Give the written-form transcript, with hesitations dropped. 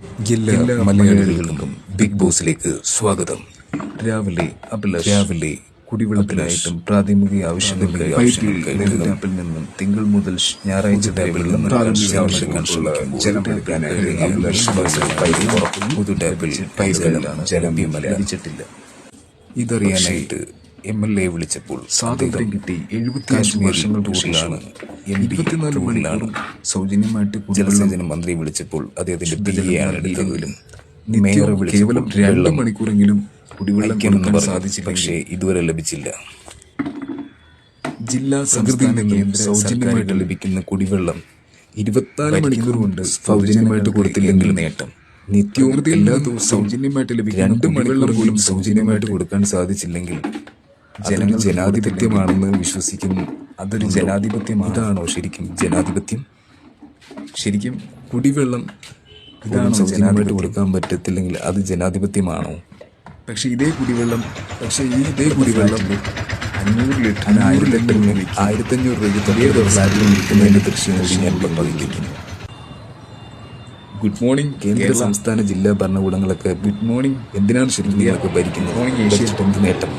എല്ലാ മലയാളികൾക്കും ബിഗ് ബോസിലേക്ക് സ്വാഗതം. രാവിലെ കുടിവെള്ളത്തിനായിട്ടും പ്രാഥമിക ആവശ്യങ്ങൾക്കായി ടാപ്പിൽ നിന്നും തിങ്കൾ മുതൽ ഞായറാഴ്ച ടാപ്പിൽ നിന്നും പുതു ടാപ്പിൽ ജലം ലഭിച്ചിട്ടില്ല. ഇതറിയാനായിട്ട് MLA വിളിച്ചപ്പോൾ സ്വാതന്ത്ര്യം കിട്ടി 75 വർഷങ്ങൾക്ക് ശേഷമാണ് സൗജന്യമായിട്ട് ജലസേചന മന്ത്രി വിളിച്ചപ്പോൾ അദ്ദേഹത്തിന്റെ പിടിയാണ് എടുത്തതെങ്കിലും മേയർ കേവലം 2 മണിക്കൂറെങ്കിലും കുടിവെള്ളം സാധിച്ചില്ല. പക്ഷേ ഇതുവരെ ലഭിച്ചില്ല. ജില്ലാ സംസ്ഥാന കേന്ദ്ര സൗജന്യമായിട്ട് ലഭിക്കുന്ന കുടിവെള്ളം 24 മണിക്കൂർ കൊണ്ട് സൗജന്യമായിട്ട് കൊടുത്തില്ലെങ്കിൽ നേട്ടം. നിത്യവും എല്ലാ ദിവസവും സൗജന്യമായിട്ട് ലഭിക്കുന്ന 2 മണിക്കൂർ പോലും സൗജന്യമായിട്ട് കൊടുക്കാൻ സാധിച്ചില്ലെങ്കിൽ ജനങ്ങൾ ജനാധിപത്യമാണെന്ന് വിശ്വസിക്കുന്നു. അതൊരു ജനാധിപത്യമാണ്. ഇതാണോ ശരിക്കും ജനാധിപത്യം? ശരിക്കും കുടിവെള്ളം ഇതാണോ സൗജന്യമായിട്ട് കൊടുക്കാൻ പറ്റത്തില്ലെങ്കിൽ അത് ജനാധിപത്യമാണോ? പക്ഷെ ഇതേ കുടിവെള്ളം 500 ലിറ്റർ 1500 രൂപയ്ക്ക് വിൽക്കുന്നതിന്റെ ദൃശ്യങ്ങൾ ഞാൻ പങ്കുവയ്ക്കുന്നു. Good morning. കേന്ദ്ര സംസ്ഥാന ജില്ലാ ഭരണകൂടങ്ങളൊക്കെ ഗുഡ് മോർണിംഗ്. എന്തിനാണ് ശരിക്കും ഭരിക്കുന്നത്? നേട്ടം